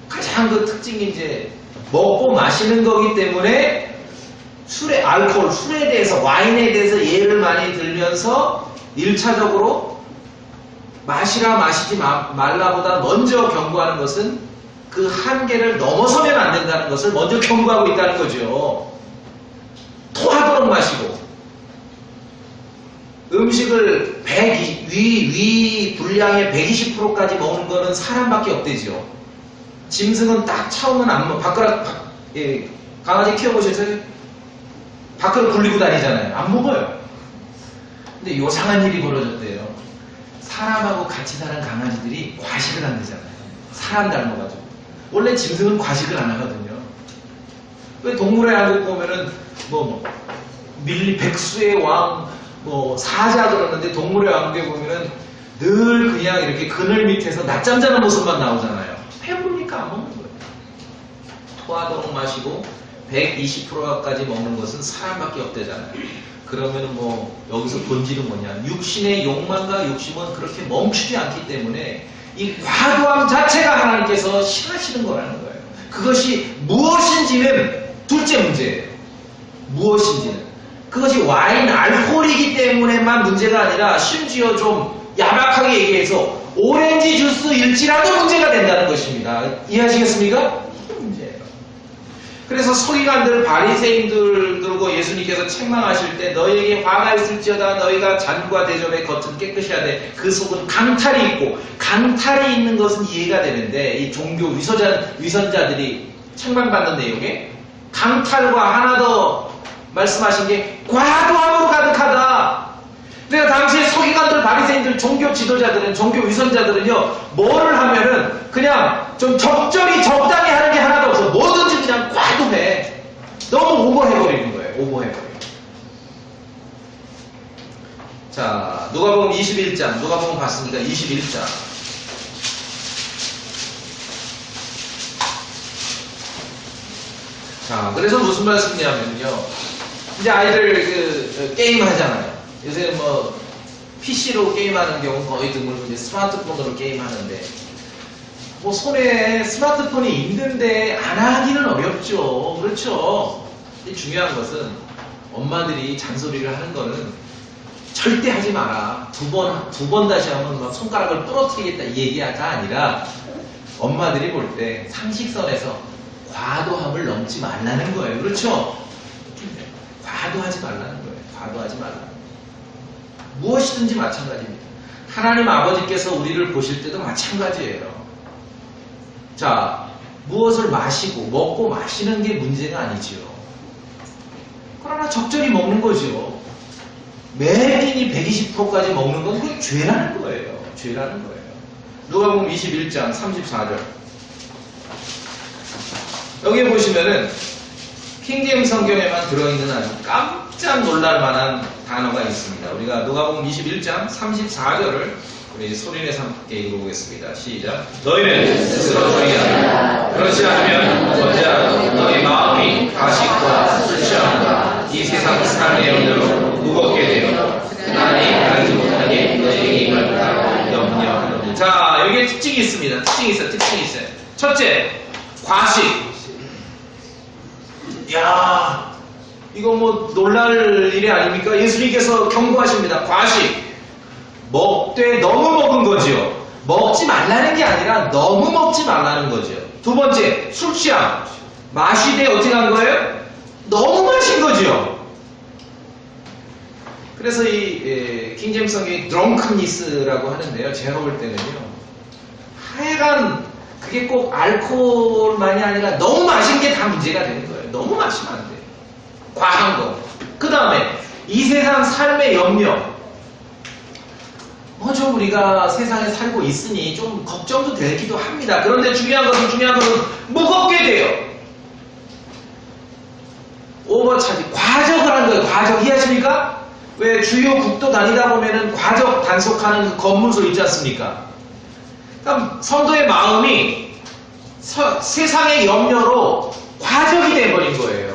가장 그 특징이 이제 먹고 마시는 거기 때문에 알코올, 술에 대해서, 와인에 대해서 예를 많이 들면서 1차적으로 마시라 마시지 말라보다 먼저 경고하는 것은 그 한계를 넘어서면 안 된다는 것을 먼저 경고하고 있다는 거죠. 토하도록 마시고 음식을 위 분량의 120%까지 먹는 거는 사람밖에 없대죠. 짐승은 딱 차오면 안 먹어. 강아지 키워보셨어요? 밖으로 굴리고 다니잖아요. 안 먹어요. 근데 요상한 일이 벌어졌대요. 사람하고 같이 사는 강아지들이 과식을 한대잖아요. 사람 닮아가지고. 원래 짐승은 과식을 안 하거든요. 왜 동물의 왕국 보면은 백수의 왕, 사자 그러는데 동물의 왕국에 보면은 늘 그냥 이렇게 그늘 밑에서 낮잠 자는 모습만 나오잖아요. 배부르니까 안 먹는 거예요. 토하도록 마시고 120%까지 먹는 것은 사람밖에 없대잖아요. 그러면은 여기서 본질은 뭐냐? 육신의 욕망과 욕심은 그렇게 멈추지 않기 때문에 이 과도함 자체가 하나님께서 싫어하시는 거라는 거예요. 그것이 무엇인지는 둘째 문제예요. 무엇인지는. 그것이 와인, 알코올이기 때문에만 문제가 아니라 심지어 좀 야박하게 얘기해서 오렌지 주스일지라도 문제가 된다는 것입니다. 이해하시겠습니까? 이게 문제예요. 그래서 서기관들, 바리새인들 들고 예수님께서 책망하실 때 너희에게 화가 있을지어다 너희가 잔과 대접의 겉은 깨끗이 하되 그 속은 강탈이 있고 강탈이 있는 것은 이해가 되는데 이 종교 위선자들이 책망받는 내용에 강탈과 하나 더 말씀하신 게 과도함으로 가득하다. 그러니까 당시에 서기관들, 바리새인들, 종교 지도자들은, 종교 위선자들은요, 뭐를 하면은 그냥 좀 적절히 적당히 하는 게 하나도 없어. 뭐든지 그냥 과도해. 너무 오버해버리는 거예요. 오버해버리는. 자, 누가복음 21장, 누가복음 봤으니까 21장. 자, 그래서 무슨 말씀이냐면요. 이제 아이들 게임 하잖아요. 요새 PC로 게임하는 경우는 거의 드물고 스마트폰으로 게임하는데 손에 스마트폰이 있는데 안 하기는 어렵죠. 그렇죠. 중요한 것은 엄마들이 잔소리를 하는 거는 절대 하지 마라. 두 번 다시 하면 손가락을 부러뜨리겠다 이 얘기가 아니라 엄마들이 볼 때 상식선에서 과도함을 넘지 말라는 거예요. 그렇죠? 과도하지 말라는 거예요. 과도하지 말라는 거예요. 무엇이든지 마찬가지입니다. 하나님 아버지께서 우리를 보실 때도 마찬가지예요. 자, 무엇을 마시고 먹고 마시는 게 문제가 아니지요. 그러나 적절히 먹는 거죠. 매끼니 120%까지 먹는 건 그게 죄라는 거예요. 죄라는 거예요. 누가복음 21장 34절. 여기 보시면은 킹제임스 성경에만 들어있는 아주 깜짝 놀랄 만한 단어가 있습니다. 우리가 누가복음 21장 34절을 우리 소리내서 함께 읽어보겠습니다. 시작. 너희는 스스로 정의하라. 그렇지 않으면 언제라도 너희 마음이 가식과 술 취함과 이 세상 삶의 염려로 무겁게 되어 하나님 알지 못하게 너희에게 임할까 염려하노니. 자, 여기에 특징이 있습니다. 특징이 있어요. 첫째, 과식. 야, 이거 놀랄 일이 아닙니까? 예수님께서 경고하십니다. 과식. 먹되 너무 먹은 거지요. 먹지 말라는 게 아니라 너무 먹지 말라는 거죠. 두 번째, 술 취함. 마시되 어떻게 한 거예요? 너무 마신 거지요. 그래서 이 킹제임스 성경이 drunkenness라고 하는데요. 제가 볼 때는요. 하여간 그게 꼭 알코올만이 아니라 너무 마신 게 다 문제가 되는 거예요. 너무 마시면 안 돼요. 과한 거. 그 다음에 이 세상 삶의 염려. 좀 우리가 세상에 살고 있으니 좀 걱정도 되기도 합니다. 그런데 중요한 것은 무겁게 돼요. 오버차지. 과적을 한 거예요. 과적. 이해하십니까? 왜 주요 국도 다니다 보면은 과적 단속하는 그 검문소 있지 않습니까? 그럼 성도의 마음이 세상의 염려로 과적이 돼버린 거예요.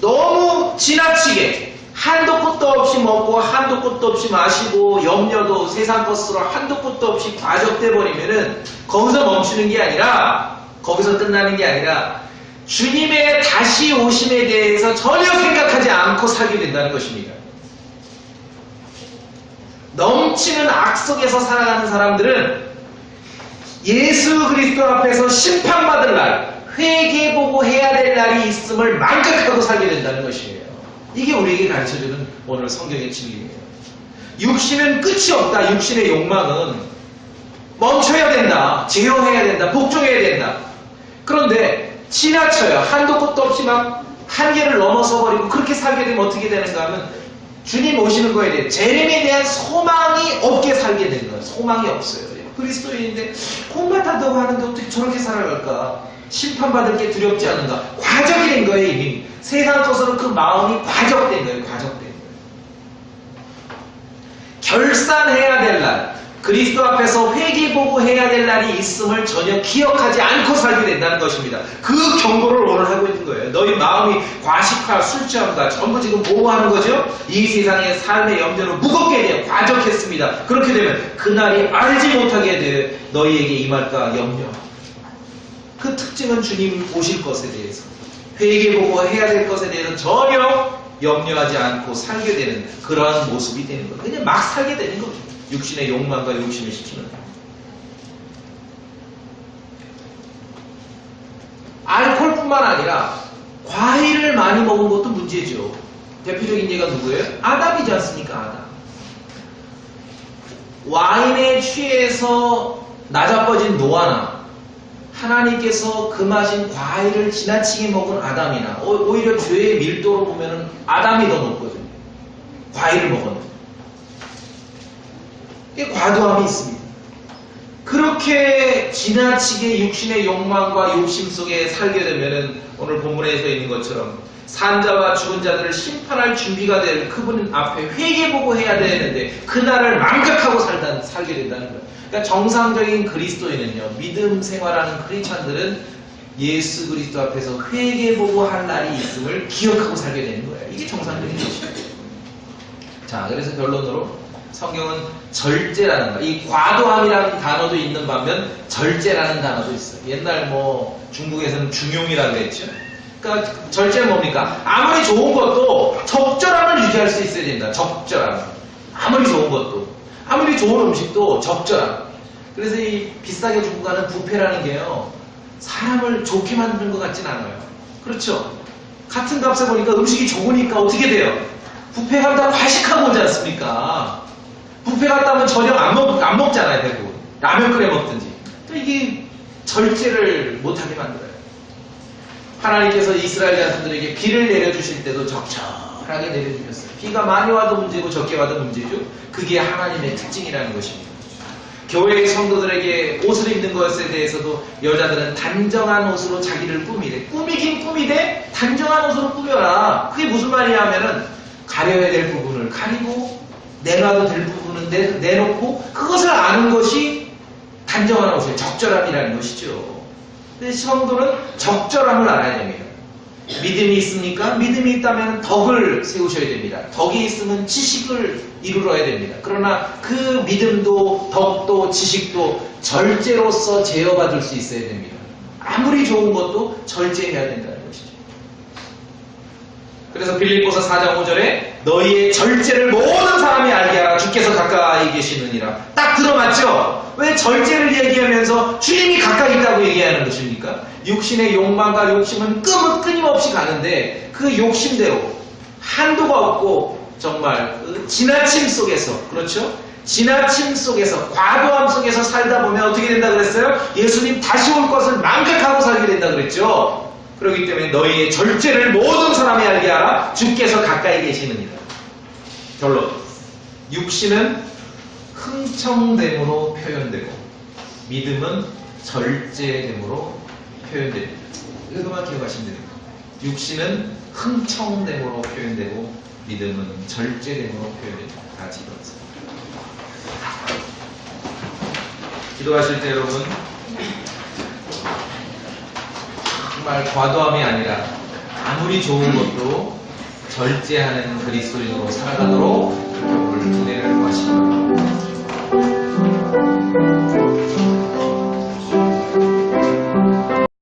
너무 지나치게 한도 끝도 없이 먹고 한도 끝도 없이 마시고 염려도 세상 것으로 한도 끝도 없이 과적돼 버리면은 거기서 멈추는 게 아니라 거기서 끝나는 게 아니라 주님의 다시 오심에 대해서 전혀 생각하지 않고 살게 된다는 것입니다. 넘치는 악 속에서 살아가는 사람들은 예수 그리스도 앞에서 심판받을 날, 회개보고 해야 될 날이 있음을 망각하고 살게 된다는 것이에요. 이게 우리에게 가르쳐주는 오늘 성경의 진리예요. 육신은 끝이 없다. 육신의 욕망은 멈춰야 된다. 제어해야 된다. 복종해야 된다. 그런데 지나쳐요. 한도 끝도 없이 막 한계를 넘어서 버리고 그렇게 살게 되면 어떻게 되는가 하면 주님 오시는 거에 대해 재림에 대한 소망이 없게 살게 되는 거예요. 소망이 없어요. 그리스도인인데 콩만 탄다고 하는데 어떻게 저렇게 살아갈까? 심판받을 게 두렵지 않은가? 과적이 된 거예요. 이미 세상 것으로 그 마음이 과적된 거예요. 과적된 거예요. 결산해야 될 날, 그리스도 앞에서 회개보고 해야 될 날이 있음을 전혀 기억하지 않고 살게 된다는 것입니다. 그 경고를 오늘 하고 있는 거예요. 너희 마음이 과식화, 술 취함과 전부 지금 뭐하는 거죠? 이 세상의 삶의 염려로 무겁게 돼요. 과적했습니다. 그렇게 되면 그날이 알지 못하게 돼 너희에게 임할까 염려. 그 특징은 주님 오실 것에 대해서 회개보고 해야 될 것에 대해서 전혀 염려하지 않고 살게 되는 그러한 모습이 되는 거예요. 그냥 막 살게 되는 거죠. 육신의 욕망과 욕심을 시키는 거예요. 알코올뿐만 아니라 과일을 많이 먹은 것도 문제죠. 대표적인 예가 누구예요? 아담이지 않습니까? 아담. 와인에 취해서 나자빠진 노아나 하나님께서 금하신 과일을 지나치게 먹은 아담이나 오히려 죄의 밀도로 보면 아담이 더 높거든요. 과일을 먹었는데. 이게 과도함이 있습니다. 그렇게 지나치게 육신의 욕망과 욕심 속에 살게 되면은 오늘 본문에서 있는 것처럼 산자와 죽은 자들을 심판할 준비가 될 그분 앞에 회개보고 해야 되는데 그날을 망각하고 살게 된다는 거예요. 그러니까 정상적인 그리스도인은요, 믿음 생활하는 크리스찬들은 예수 그리스도 앞에서 회개보고 할 날이 있음을 기억하고 살게 되는 거예요. 이게 정상적인 것이에요. 자, 그래서 결론으로 성경은 절제라는 거, 이 과도함이라는 단어도 있는 반면 절제라는 단어도 있어요. 옛날 중국에서는 중용이라고 했죠. 그러니까 절제는 뭡니까? 아무리 좋은 것도 적절함을 유지할 수 있어야 된다. 적절함. 아무리 좋은 것도, 아무리 좋은 음식도 적절함. 그래서 이 비싸게 주고 가는 뷔페라는 게요, 사람을 좋게 만드는 것 같진 않아요. 그렇죠? 같은 값에 보니까 음식이 좋으니까 어떻게 돼요? 뷔페 가다 과식하고 오지 않습니까? 뷔페 갔다 오면 저녁 안 먹잖아요, 대부분. 라면 끓여 먹든지. 또 이게 절제를 못하게 만들어요. 하나님께서 이스라엘 자손들에게 비를 내려주실 때도 적절하게 내려주셨어요. 비가 많이 와도 문제고 적게 와도 문제죠. 그게 하나님의 특징이라는 것입니다. 교회의 성도들에게 옷을 입는 것에 대해서도 여자들은 단정한 옷으로 자기를 꾸미래. 꾸미긴 꾸미되 단정한 옷으로 꾸며라. 그게 무슨 말이냐 하면은 가려야 될 부분을 가리고 내놔도 될 부분은 내놓고 그것을 아는 것이 단정한 옷의 적절함이라는 것이죠. 근데 성도는 적절함을 알아야 됩니다. 믿음이 있습니까? 믿음이 있다면 덕을 세우셔야 됩니다. 덕이 있으면 지식을 이루어야 됩니다. 그러나 그 믿음도 덕도 지식도 절제로서 제어받을 수 있어야 됩니다. 아무리 좋은 것도 절제해야 된다는 것이죠. 그래서 빌립보서 4장 5절에 너희의 절제를 모든 사람이 알게 하라. 주께서 가까이 계시느니라. 딱 들어맞죠? 왜 절제를 얘기하면서 주님이 가까이 있다고 얘기하는 것입니까? 육신의 욕망과 욕심은 끊임없이 가는데 그 욕심대로 한도가 없고 정말 그 지나침 속에서, 그렇죠? 지나침 속에서, 과도함 속에서 살다 보면 어떻게 된다 그랬어요? 예수님 다시 올 것을 망각하고 살게 된다 그랬죠? 그렇기 때문에 너희의 절제를 모든 사람이 알게 하라. 주께서 가까이 계시느니라. 결론. 육신은 흥청됨으로 표현되고 믿음은 절제됨으로 표현됩니다. 이것만 기억하시면 됩니다. 육신은 흥청됨으로 표현되고 믿음은 절제됨으로 표현됩니다. 같이 일어나세요. 기도하실 때 여러분 정말 과도함이 아니라 아무리 좋은 것도 절제하는 그리스도인으로 살아가도록 그렇게 오늘 은혜를 구하시기 바랍니다.